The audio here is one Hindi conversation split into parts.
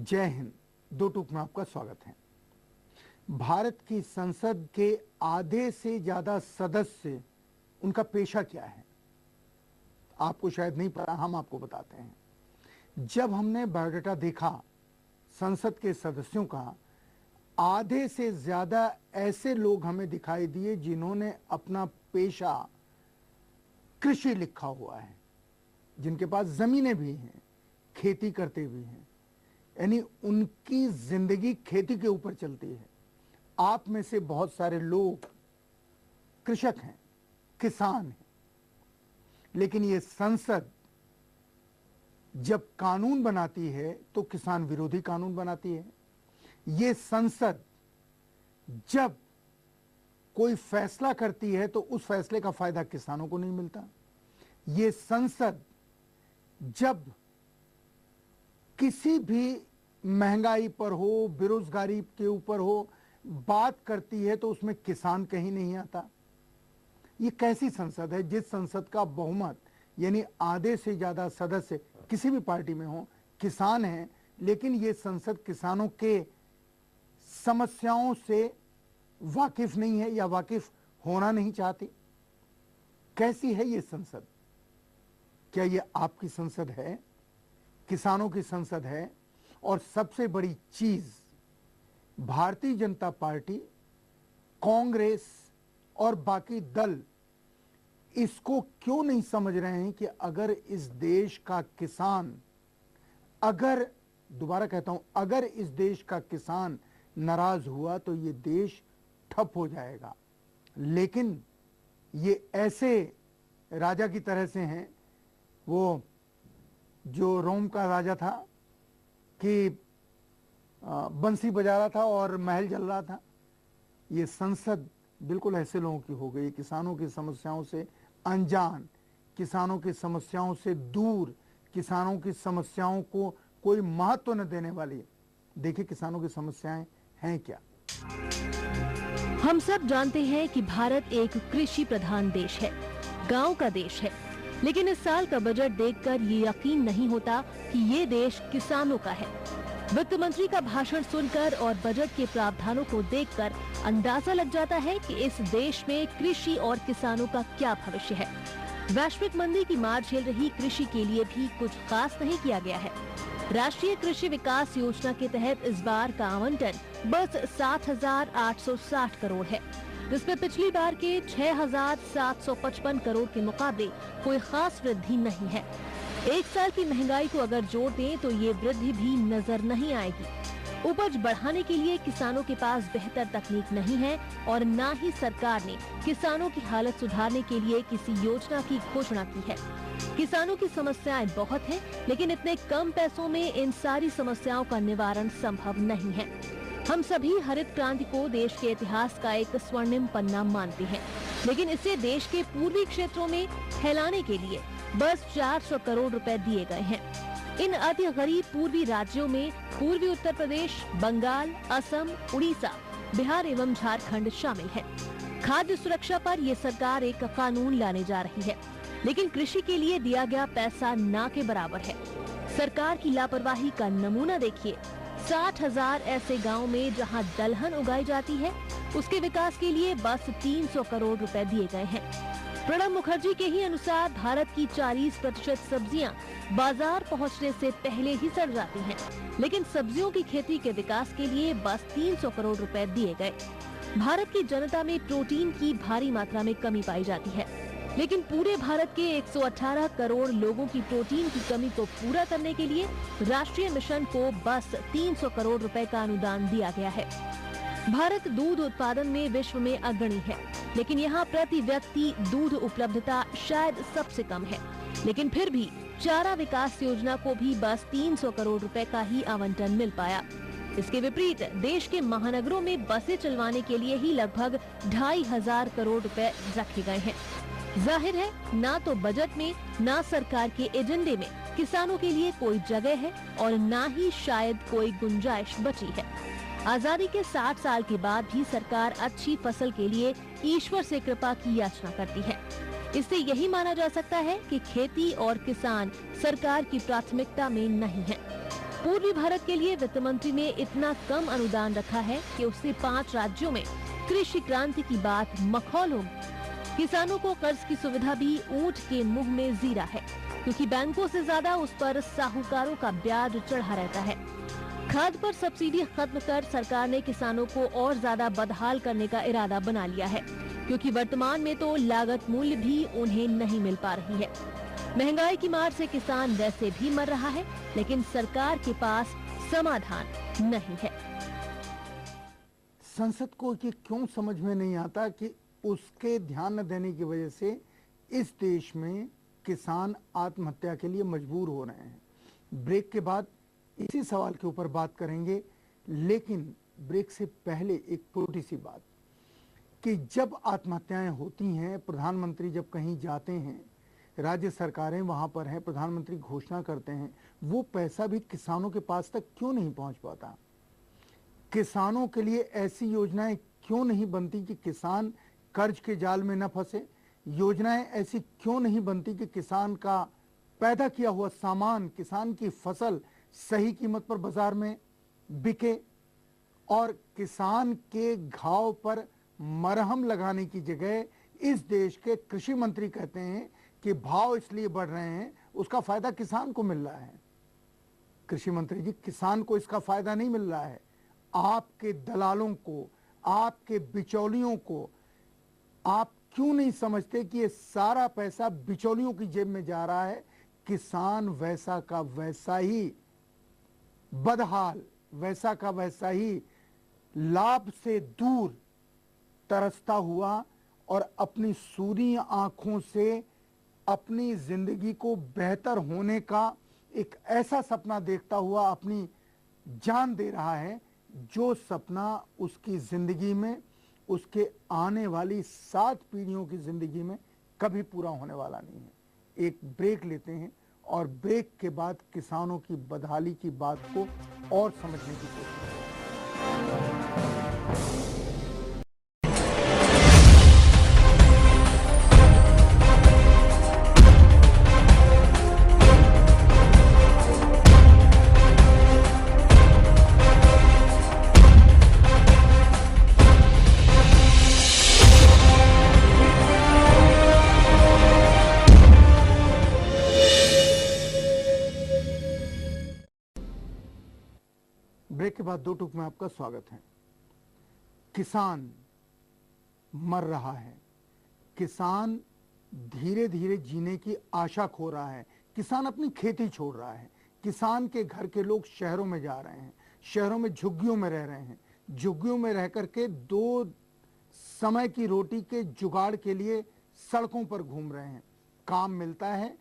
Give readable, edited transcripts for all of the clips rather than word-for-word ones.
जय हिंद। दो टूक में आपका स्वागत है। भारत की संसद के आधे से ज्यादा सदस्य, उनका पेशा क्या है आपको शायद नहीं पता, हम आपको बताते हैं। जब हमने बायोडाटा देखा संसद के सदस्यों का, आधे से ज्यादा ऐसे लोग हमें दिखाई दिए जिन्होंने अपना पेशा कृषि लिखा हुआ है, जिनके पास जमीनें भी हैं, खेती करते भी हैं, यानी उनकी जिंदगी खेती के ऊपर चलती है। आप में से बहुत सारे लोग कृषक हैं, किसान हैं, लेकिन ये संसद जब कानून बनाती है तो किसान विरोधी कानून बनाती है। ये संसद जब कोई फैसला करती है तो उस फैसले का फायदा किसानों को नहीं मिलता। ये संसद जब किसी भी महंगाई पर हो, बेरोजगारी के ऊपर हो, बात करती है तो उसमें किसान कहीं नहीं आता। ये कैसी संसद है जिस संसद का बहुमत यानी आधे से ज्यादा सदस्य किसी भी पार्टी में हो किसान हैं, लेकिन ये संसद किसानों के समस्याओं से वाकिफ नहीं है या वाकिफ होना नहीं चाहती। कैसी है ये संसद? क्या ये आपकी संसद है? किसानों की संसद है? और सबसे बड़ी चीज, भारतीय जनता पार्टी, कांग्रेस और बाकी दल इसको क्यों नहीं समझ रहे हैं कि अगर इस देश का किसान, अगर, दोबारा कहता हूं, अगर इस देश का किसान नाराज हुआ तो ये देश ठप हो जाएगा। लेकिन ये ऐसे राजा की तरह से हैं, वो जो रोम का राजा था कि बंसी बजा रहा था और महल जल रहा था। ये संसद बिल्कुल ऐसे लोगों की हो गई, किसानों की समस्याओं से अनजान, किसानों की समस्याओं से दूर, किसानों की समस्याओं को कोई महत्व न देने वाली। देखिए किसानों की समस्याएं हैं क्या। हम सब जानते हैं कि भारत एक कृषि प्रधान देश है, गांव का देश है, लेकिन इस साल का बजट देखकर ये यकीन नहीं होता कि ये देश किसानों का है। वित्त मंत्री का भाषण सुनकर और बजट के प्रावधानों को देखकर अंदाजा लग जाता है कि इस देश में कृषि और किसानों का क्या भविष्य है। वैश्विक मंदी की मार झेल रही कृषि के लिए भी कुछ खास नहीं किया गया है। राष्ट्रीय कृषि विकास योजना के तहत इस बार का आवंटन बस 7,860 करोड़ है, जिसमें पिछली बार के 6,755 करोड़ के मुकाबले कोई खास वृद्धि नहीं है। एक साल की महंगाई को अगर जोड़ दें तो ये वृद्धि भी नजर नहीं आएगी। उपज बढ़ाने के लिए किसानों के पास बेहतर तकनीक नहीं है और न ही सरकार ने किसानों की हालत सुधारने के लिए किसी योजना की घोषणा की है। किसानों की समस्याएं बहुत हैं, लेकिन इतने कम पैसों में इन सारी समस्याओं का निवारण संभव नहीं है। हम सभी हरित क्रांति को देश के इतिहास का एक स्वर्णिम पन्ना मानते हैं, लेकिन इसे देश के पूर्वी क्षेत्रों में फैलाने के लिए बस 400 करोड़ रुपए दिए गए हैं। इन अति गरीब पूर्वी राज्यों में पूर्वी उत्तर प्रदेश, बंगाल, असम, उड़ीसा, बिहार एवं झारखंड शामिल है। खाद्य सुरक्षा पर ये सरकार एक कानून लाने जा रही है, लेकिन कृषि के लिए दिया गया पैसा ना के बराबर है। सरकार की लापरवाही का नमूना देखिए। 60,000 ऐसे गाँव में जहाँ दलहन उगाई जाती है, उसके विकास के लिए बस 300 करोड़ रुपए दिए गए हैं। प्रणब मुखर्जी के ही अनुसार भारत की 40% सब्जियां बाजार पहुंचने से पहले ही सड़ जाती हैं, लेकिन सब्जियों की खेती के विकास के लिए बस 300 करोड़ रुपए दिए गए। भारत की जनता में प्रोटीन की भारी मात्रा में कमी पाई जाती है, लेकिन पूरे भारत के 118 करोड़ लोगों की प्रोटीन की कमी को पूरा करने के लिए राष्ट्रीय मिशन को बस 300 करोड़ रुपए का अनुदान दिया गया है। भारत दूध उत्पादन में विश्व में अग्रणी है, लेकिन यहाँ प्रति व्यक्ति दूध उपलब्धता शायद सबसे कम है। लेकिन फिर भी चारा विकास योजना को भी बस 300 करोड़ रुपए का ही आवंटन मिल पाया। इसके विपरीत देश के महानगरों में बसें चलवाने के लिए ही लगभग 2,500 करोड़ रुपए रखे गए हैं। जाहिर है, ना तो बजट में ना सरकार के एजेंडे में किसानों के लिए कोई जगह है और ना ही शायद कोई गुंजाइश बची है। आजादी के 60 साल के बाद भी सरकार अच्छी फसल के लिए ईश्वर से कृपा की याचना करती है। इससे यही माना जा सकता है कि खेती और किसान सरकार की प्राथमिकता में नहीं है। पूर्वी भारत के लिए वित्त मंत्री ने इतना कम अनुदान रखा है कि उससे 5 राज्यों में कृषि क्रांति की बात मखौल होगी। किसानों को कर्ज की सुविधा भी ऊंट के मुंह में जीरा है, क्योंकि बैंकों से ज्यादा उस पर साहूकारों का ब्याज चढ़ा रहता है। खाद पर सब्सिडी खत्म कर सरकार ने किसानों को और ज्यादा बदहाल करने का इरादा बना लिया है, क्योंकि वर्तमान में तो लागत मूल्य भी उन्हें नहीं मिल पा रही है। महंगाई की मार से किसान वैसे भी मर रहा है, लेकिन सरकार के पास समाधान नहीं है। संसद को ये क्यों समझ में नहीं आता कि उसके ध्यान न देने की वजह से इस देश में किसान आत्महत्या के लिए मजबूर हो रहे हैं। ब्रेक के बाद इसी सवाल के ऊपर बात करेंगे, लेकिन ब्रेक से पहले एक छोटी सी बात कि जब आत्महत्याएं होती हैं, प्रधानमंत्री जब कहीं जाते हैं, राज्य सरकारें वहां पर हैं, प्रधानमंत्री घोषणा करते हैं, वो पैसा भी किसानों के पास तक क्यों नहीं पहुंच पाता? किसानों के लिए ऐसी योजनाएं क्यों नहीं बनती कि किसान कर्ज के जाल में न फंसे? योजनाएं ऐसी क्यों नहीं बनती कि किसान का पैदा किया हुआ सामान, किसान की फसल सही कीमत पर बाजार में बिके? और किसान के घाव पर मरहम लगाने की जगह इस देश के कृषि मंत्री कहते हैं कि भाव इसलिए बढ़ रहे हैं, उसका फायदा किसान को मिल रहा है। कृषि मंत्री जी, किसान को इसका फायदा नहीं मिल रहा है, आपके दलालों को, आपके बिचौलियों को। आप क्यों नहीं समझते कि ये सारा पैसा बिचौलियों की जेब में जा रहा है? किसान वैसा का वैसा ही बदहाल, वैसा का वैसा ही लाभ से दूर तरसता हुआ और अपनी सूरी आंखों से अपनी जिंदगी को बेहतर होने का एक ऐसा सपना देखता हुआ अपनी जान दे रहा है, जो सपना उसकी जिंदगी में, उसके आने वाली 7 पीढ़ियों की जिंदगी में कभी पूरा होने वाला नहीं है। एक ब्रेक लेते हैं और ब्रेक के बाद किसानों की बदहाली की बात को और समझने की कोशिश करें। ब्रेक के बाद 2 टूक में आपका स्वागत है। किसान मर रहा है, किसान धीरे धीरे जीने की आशा खो रहा है, किसान अपनी खेती छोड़ रहा है, किसान के घर के लोग शहरों में जा रहे हैं, शहरों में झुग्गियों में रह रहे हैं, झुग्गियों में रह करके 2 समय की रोटी के जुगाड़ के लिए सड़कों पर घूम रहे हैं। काम मिलता है,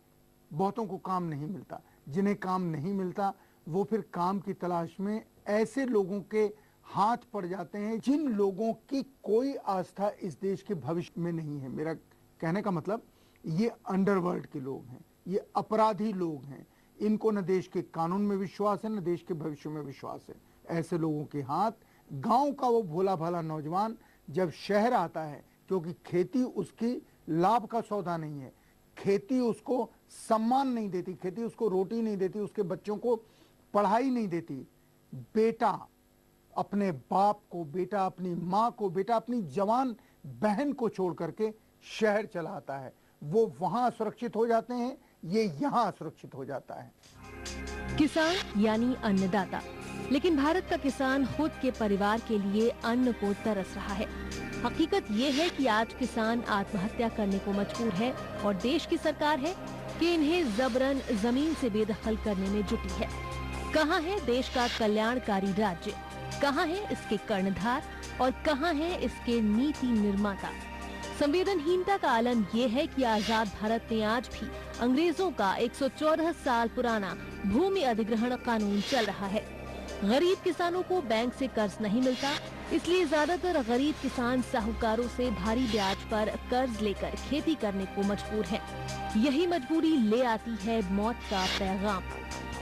बहुतों को काम नहीं मिलता। जिन्हें काम नहीं मिलता वो फिर काम की तलाश में ऐसे लोगों के हाथ पड़ जाते हैं जिन लोगों की कोई आस्था इस देश के भविष्य में नहीं है। मेरा कहने का मतलब, ये अंडरवर्ल्ड के लोग हैं, ये अपराधी लोग हैं, इनको न देश के कानून में विश्वास है, न देश के भविष्य में विश्वास है। ऐसे लोगों के हाथ गांव का वो भोला भाला नौजवान जब शहर आता है, क्योंकि खेती उसकी लाभ का सौदा नहीं है, खेती उसको सम्मान नहीं देती, खेती उसको रोटी नहीं देती, उसके बच्चों को पढ़ाई नहीं देती। बेटा अपने बाप को, बेटा अपनी माँ को, बेटा अपनी जवान बहन को छोड़ करके शहर चला आता है। वो वहां सुरक्षित हो जाते हैं, ये यहाँ सुरक्षित हो जाता है। किसान यानी अन्नदाता, लेकिन भारत का किसान खुद के परिवार के लिए अन्न को तरस रहा है। हकीकत ये है कि आज किसान आत्महत्या करने को मजबूर है और देश की सरकार है कि इन्हें जबरन जमीन से बेदखल करने में जुटी है। कहाँ है देश का कल्याणकारी राज्य? कहाँ है इसके कर्णधार और कहाँ है इसके नीति निर्माता? संवेदनहीनता का आलम ये है कि आजाद भारत में आज भी अंग्रेजों का 114 साल पुराना भूमि अधिग्रहण कानून चल रहा है। गरीब किसानों को बैंक से कर्ज नहीं मिलता, इसलिए ज्यादातर गरीब किसान साहूकारों से भारी ब्याज पर कर्ज लेकर खेती करने को मजबूर हैं। यही मजबूरी ले आती है मौत का पैगाम।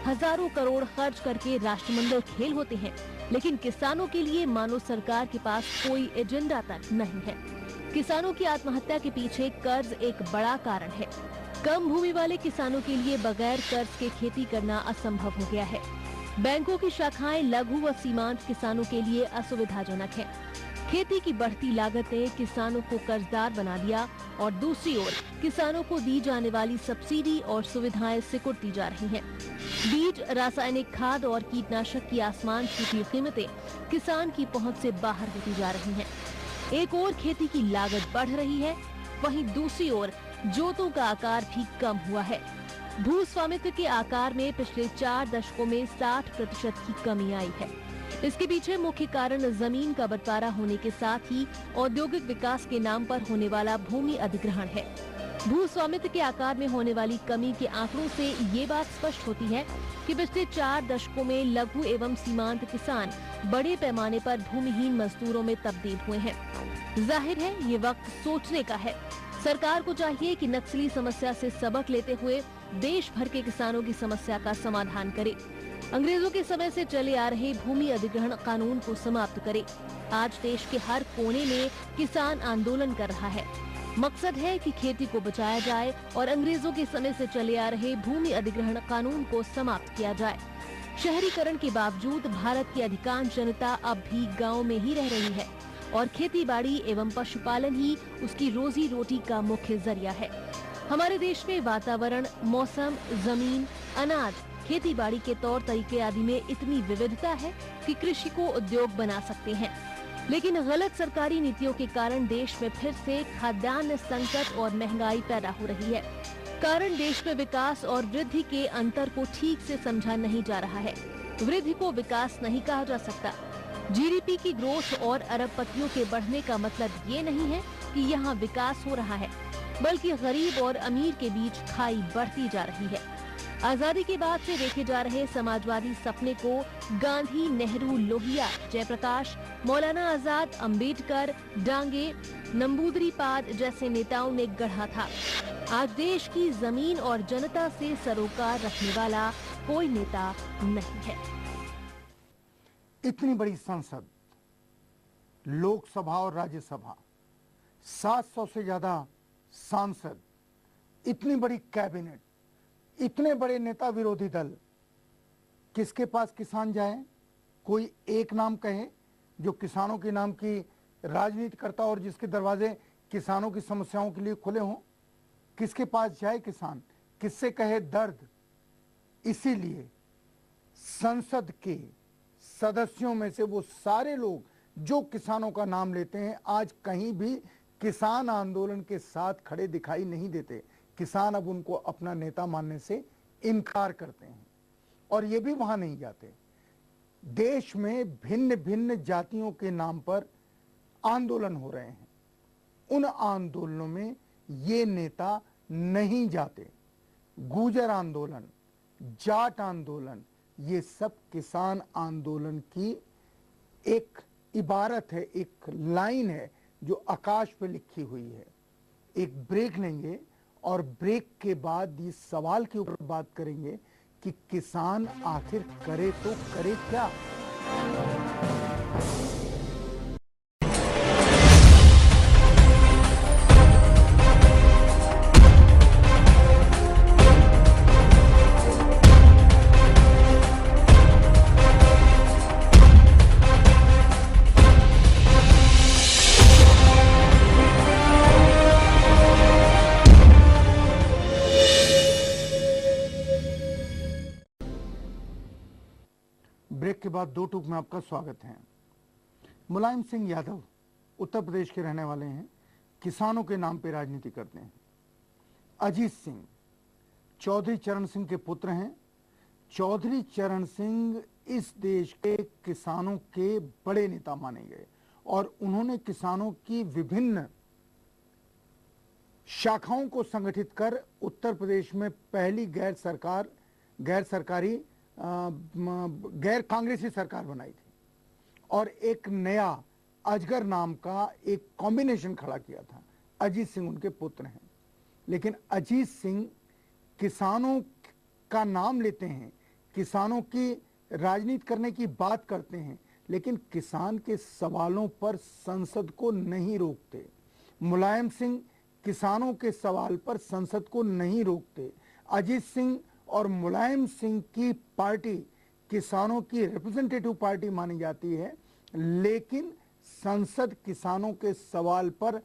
हजारों करोड़ खर्च करके राष्ट्रमंडल खेल होते हैं, लेकिन किसानों के लिए मानो सरकार के पास कोई एजेंडा तक नहीं है। किसानों की आत्महत्या के पीछे कर्ज एक बड़ा कारण है। कम भूमि वाले किसानों के लिए बगैर कर्ज के खेती करना असंभव हो गया है। बैंकों की शाखाएं लघु व सीमांत किसानों के लिए असुविधाजनक हैं। खेती की बढ़ती लागत ने किसानों को कर्जदार बना दिया और दूसरी ओर किसानों को दी जाने वाली सब्सिडी और सुविधाएं सिकुड़ती जा रही हैं। बीज, रासायनिक खाद और कीटनाशक की आसमान छूती कीमतें किसान की पहुंच से बाहर होती जा रही हैं। एक ओर खेती की लागत बढ़ रही है, वहीं दूसरी ओर जोतों का आकार भी कम हुआ है। भू स्वामित्व के आकार में पिछले 4 दशकों में 60% की कमी आई है। इसके पीछे मुख्य कारण जमीन का बंटवारा होने के साथ ही औद्योगिक विकास के नाम पर होने वाला भूमि अधिग्रहण है। भू स्वामित्व के आकार में होने वाली कमी के आंकड़ों से ये बात स्पष्ट होती है कि पिछले 4 दशकों में लघु एवं सीमांत किसान बड़े पैमाने पर भूमिहीन मजदूरों में तब्दील हुए हैं। जाहिर है ये वक्त सोचने का है। सरकार को चाहिए कि नक्सली समस्या से सबक लेते हुए देश भर के किसानों की समस्या का समाधान करे। अंग्रेजों के समय से चले आ रहे भूमि अधिग्रहण कानून को समाप्त करे। आज देश के हर कोने में किसान आंदोलन कर रहा है। मकसद है कि खेती को बचाया जाए और अंग्रेजों के समय से चले आ रहे भूमि अधिग्रहण कानून को समाप्त किया जाए। शहरीकरण के बावजूद भारत की अधिकांश जनता अब भी गाँव में ही रह रही है और खेती बाड़ी एवं पशुपालन ही उसकी रोजी रोटी का मुख्य जरिया है। हमारे देश में वातावरण, मौसम, जमीन, अनाज, खेती बाड़ी के तौर तरीके आदि में इतनी विविधता है कि कृषि को उद्योग बना सकते हैं। लेकिन गलत सरकारी नीतियों के कारण देश में फिर से खाद्यान्न संकट और महंगाई पैदा हो रही है। कारण देश में विकास और वृद्धि के अंतर को ठीक से समझा नहीं जा रहा है। वृद्धि को विकास नहीं कहा जा सकता। जीडीपी की ग्रोथ और अरबपतियों के बढ़ने का मतलब ये नहीं है कि यहाँ विकास हो रहा है, बल्कि गरीब और अमीर के बीच खाई बढ़ती जा रही है। आजादी के बाद से देखे जा रहे समाजवादी सपने को गांधी, नेहरू, लोहिया, जयप्रकाश, मौलाना आजाद, अंबेडकर, डांगे, नंबूदरीपाद जैसे नेताओं ने गढ़ा था। आज देश की जमीन और जनता से सरोकार रखने वाला कोई नेता नहीं है। इतनी बड़ी संसद, लोकसभा और राज्यसभा, 700 से ज्यादा सांसद, इतनी बड़ी कैबिनेट, इतने बड़े नेता विरोधी दल, किसके पास किसान जाए? कोई एक नाम कहे जो किसानों के नाम की राजनीति करता और जिसके दरवाजे किसानों की समस्याओं के लिए खुले हों? किसके पास जाए किसान? किससे कहे दर्द? इसीलिए संसद के सदस्यों में से वो सारे लोग जो किसानों का नाम लेते हैं, आज कहीं भी किसान आंदोलन के साथ खड़े दिखाई नहीं देते। किसान अब उनको अपना नेता मानने से इनकार करते हैं और ये भी वहां नहीं जाते। देश में भिन्न भिन्न जातियों के नाम पर आंदोलन हो रहे हैं, उन आंदोलनों में ये नेता नहीं जाते। गुर्जर आंदोलन, जाट आंदोलन, ये सब किसान आंदोलन की एक इबारत है, एक लाइन है जो आकाश पे लिखी हुई है। एक ब्रेक लेंगे और ब्रेक के बाद इस सवाल के ऊपर बात करेंगे कि किसान आखिर करे तो करे क्या। ब्रेक के बाद 2 टूक में आपका स्वागत है। मुलायम सिंह यादव उत्तर प्रदेश के रहने वाले हैं, किसानों के नाम पे राजनीति करते हैं। अजीत सिंह चौधरी चरण सिंह के पुत्र हैं। चौधरी चरण सिंह इस देश के किसानों के बड़े नेता माने गए और उन्होंने किसानों की विभिन्न शाखाओं को संगठित कर उत्तर प्रदेश में पहली गैर कांग्रेसी सरकार बनाई थी और एक नया अजगर नाम का एक कॉम्बिनेशन खड़ा किया था। अजीत सिंह उनके पुत्र हैं। लेकिन अजीत सिंह किसानों का नाम लेते हैं, किसानों की राजनीति करने की बात करते हैं, लेकिन किसान के सवालों पर संसद को नहीं रोकते। मुलायम सिंह किसानों के सवाल पर संसद को नहीं रोकते। अजीत सिंह और मुलायम सिंह की पार्टी किसानों की रिप्रेजेंटेटिव पार्टी मानी जाती है, लेकिन संसद किसानों के सवाल पर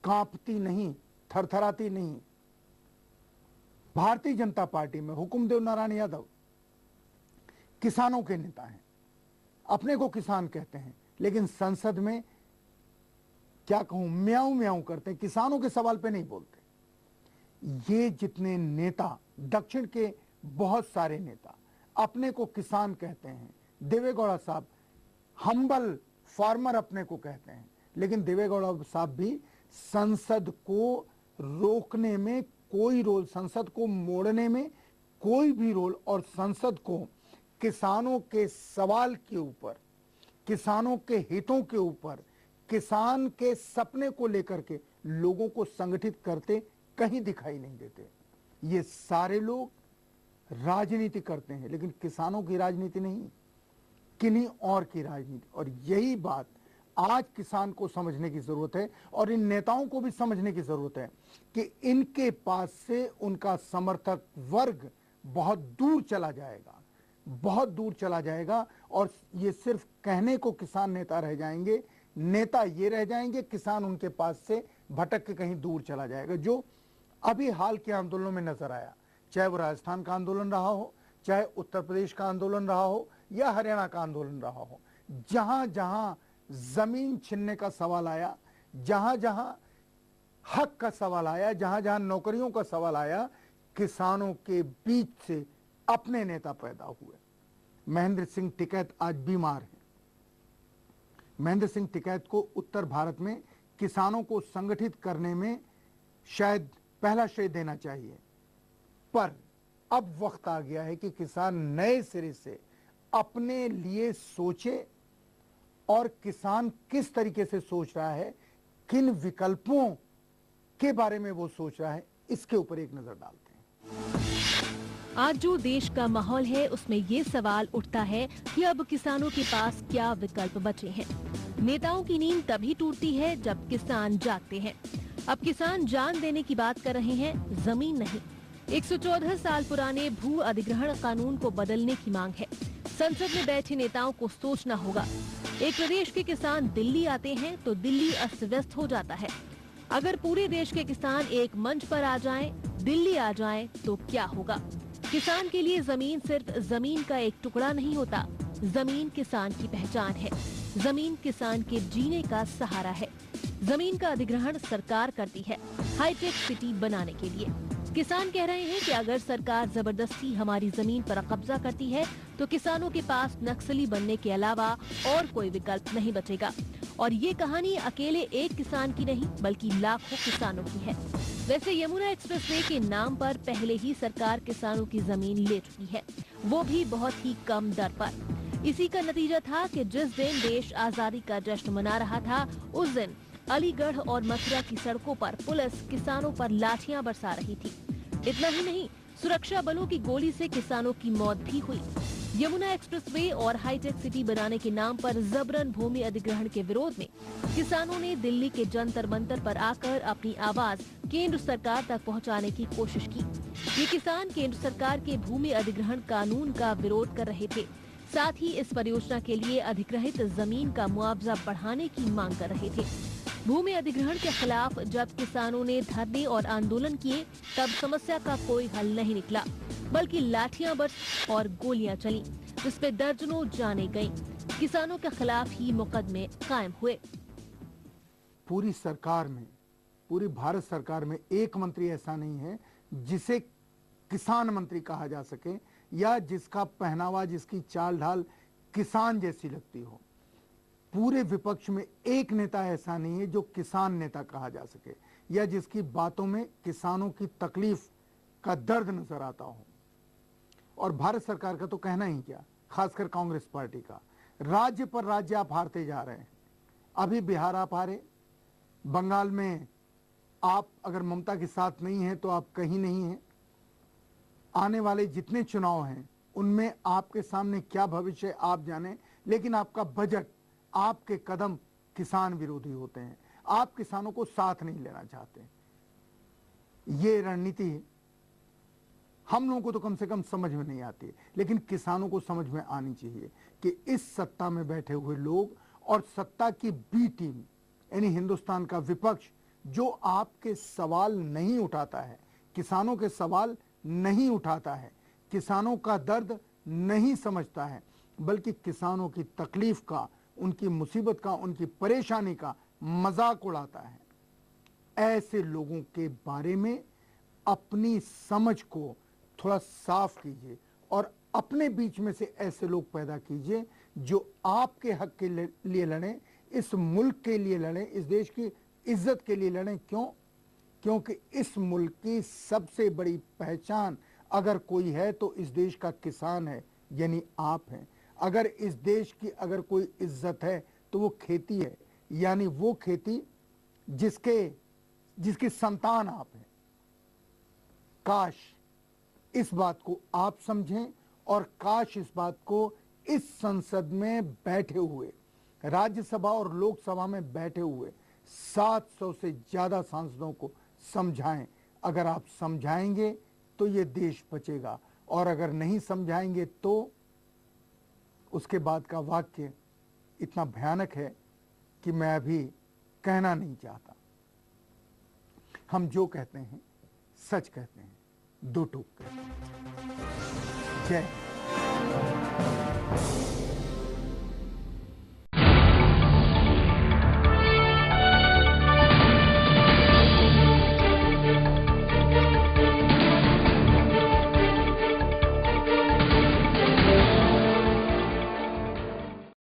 कांपती नहीं, थरथराती नहीं। भारतीय जनता पार्टी में हुकुमदेव नारायण यादव किसानों के नेता हैं, अपने को किसान कहते हैं, लेकिन संसद में क्या कहूं, म्याऊं म्याऊं करते हैं, किसानों के सवाल पे नहीं बोलते। ये जितने नेता, दक्षिण के बहुत सारे नेता अपने को किसान कहते हैं। देवेगौड़ा साहब हम्बल फार्मर अपने को कहते हैं, लेकिन देवेगौड़ा साहब भी संसद को रोकने में कोई रोल, संसद को मोड़ने में कोई भी रोल, और संसद को किसानों के सवाल के ऊपर, किसानों के हितों के ऊपर, किसान के सपने को लेकर के लोगों को संगठित करते कहीं दिखाई नहीं देते। ये सारे लोग राजनीति करते हैं, लेकिन किसानों की राजनीति नहीं, किन्हीं और की राजनीति। और यही बात आज किसान को समझने की जरूरत है, और इन नेताओं को भी समझने की जरूरत है कि इनके पास से उनका समर्थक वर्ग बहुत दूर चला जाएगा, बहुत दूर चला जाएगा, और ये सिर्फ कहने को किसान नेता रह जाएंगे, नेता ये रह जाएंगे, किसान उनके पास से भटक के कहीं दूर चला जाएगा। जो अभी हाल के आंदोलनों में नजर आया, चाहे वो राजस्थान का आंदोलन रहा हो, चाहे उत्तर प्रदेश का आंदोलन रहा हो, या हरियाणा का आंदोलन रहा हो, जहां जहां जमीन छीनने का सवाल आया, जहां जहां हक का सवाल आया, जहां जहां नौकरियों का सवाल आया, किसानों के बीच से अपने नेता पैदा हुए। महेंद्र सिंह टिकैत आज बीमार हैं। महेंद्र सिंह टिकैत को उत्तर भारत में किसानों को संगठित करने में शायद पहला श्रेय देना चाहिए, पर अब वक्त आ गया है कि किसान नए सिरे से अपने लिए सोचे, और किसान किस तरीके से सोच रहा है, किन विकल्पों के बारे में वो सोच रहा है, इसके ऊपर एक नजर डालते हैं। आज जो देश का माहौल है उसमें ये सवाल उठता है कि अब किसानों के पास क्या विकल्प बचे हैं। नेताओं की नींद तभी टूटती है जब किसान जागते हैं। अब किसान जान देने की बात कर रहे हैं, जमीन नहीं। 114 साल पुराने भू अधिग्रहण कानून को बदलने की मांग है। संसद में बैठे नेताओं को सोचना होगा। एक प्रदेश के किसान दिल्ली आते हैं तो दिल्ली अस्त व्यस्त हो जाता है। अगर पूरे देश के किसान एक मंच पर आ जाएं, दिल्ली आ जाएं, तो क्या होगा? किसान के लिए जमीन सिर्फ जमीन का एक टुकड़ा नहीं होता, जमीन किसान की पहचान है, जमीन किसान के जीने का सहारा है। जमीन का अधिग्रहण सरकार करती है हाईटेक सिटी बनाने के लिए। किसान कह रहे हैं कि अगर सरकार जबरदस्ती हमारी जमीन पर कब्जा करती है तो किसानों के पास नक्सली बनने के अलावा और कोई विकल्प नहीं बचेगा। और ये कहानी अकेले एक किसान की नहीं बल्कि लाखों किसानों की है। वैसे यमुना एक्सप्रेसवे के नाम पर पहले ही सरकार किसानों की जमीन ले चुकी है, वो भी बहुत ही कम दर पर। इसी का नतीजा था कि जिस दिन देश आजादी का जश्न मना रहा था, उस दिन अलीगढ़ और मथुरा की सड़कों पर पुलिस किसानों पर लाठियां बरसा रही थी। इतना ही नहीं, सुरक्षा बलों की गोली से किसानों की मौत भी हुई। यमुना एक्सप्रेसवे और हाईटेक सिटी बनाने के नाम पर जबरन भूमि अधिग्रहण के विरोध में किसानों ने दिल्ली के जंतर मंतर पर आकर अपनी आवाज केंद्र सरकार तक पहुंचाने की कोशिश की। ये किसान केंद्र सरकार के भूमि अधिग्रहण कानून का विरोध कर रहे थे, साथ ही इस परियोजना के लिए अधिग्रहित जमीन का मुआवजा बढ़ाने की मांग कर रहे थे। भूमि अधिग्रहण के खिलाफ जब किसानों ने धरने और आंदोलन किए, तब समस्या का कोई हल नहीं निकला, बल्कि लाठियां बरसी और गोलियां चली, जिसमें दर्जनों जानें गईं। किसानों के खिलाफ ही मुकदमे कायम हुए। पूरी सरकार में, पूरी भारत सरकार में एक मंत्री ऐसा नहीं है जिसे किसान मंत्री कहा जा सके, या जिसका पहनावा, जिसकी चाल ढाल किसान जैसी लगती हो। पूरे विपक्ष में एक नेता ऐसा नहीं है जो किसान नेता कहा जा सके, या जिसकी बातों में किसानों की तकलीफ का दर्द नजर आता हो। और भारत सरकार का तो कहना ही क्या, खासकर कांग्रेस पार्टी का। राज्य पर राज्य आप हारते जा रहे हैं। अभी बिहार आप हारे, बंगाल में आप अगर ममता के साथ नहीं है तो आप कहीं नहीं हैं। आने वाले जितने चुनाव हैं उनमें आपके सामने क्या भविष्य आप जाने, लेकिन आपका बजट, आपके कदम किसान विरोधी होते हैं। आप किसानों को साथ नहीं लेना चाहते। ये रणनीति हम लोगों को तो कम से कम समझ में नहीं आती, लेकिन किसानों को समझ में आनी चाहिए कि इस सत्ता में बैठे हुए लोग और सत्ता की बी टीम यानी हिंदुस्तान का विपक्ष जो आपके सवाल नहीं उठाता है, किसानों के सवाल नहीं उठाता है, किसानों का दर्द नहीं समझता है, बल्कि किसानों की तकलीफ का, उनकी मुसीबत का, उनकी परेशानी का मजाक उड़ाता है, ऐसे लोगों के बारे में अपनी समझ को थोड़ा साफ कीजिए और अपने बीच में से ऐसे लोग पैदा कीजिए जो आपके हक के लिए लड़ें, इस मुल्क के लिए लड़ें, इस देश की इज्जत के लिए लड़ें। क्यों? क्योंकि इस मुल्क की सबसे बड़ी पहचान अगर कोई है तो इस देश का किसान है, यानी आप हैं। अगर इस देश की अगर कोई इज्जत है तो वो खेती है, यानी वो खेती जिसकी संतान आप हैं। काश इस बात को आप समझें और काश इस बात को इस संसद में बैठे हुए, राज्यसभा और लोकसभा में बैठे हुए 700 से ज्यादा सांसदों को समझाएं। अगर आप समझाएंगे तो ये देश बचेगा, और अगर नहीं समझाएंगे तो उसके बाद का वाक्य इतना भयानक है कि मैं अभी कहना नहीं चाहता। हम जो कहते हैं सच कहते हैं, दो टूक कहते हैं। जय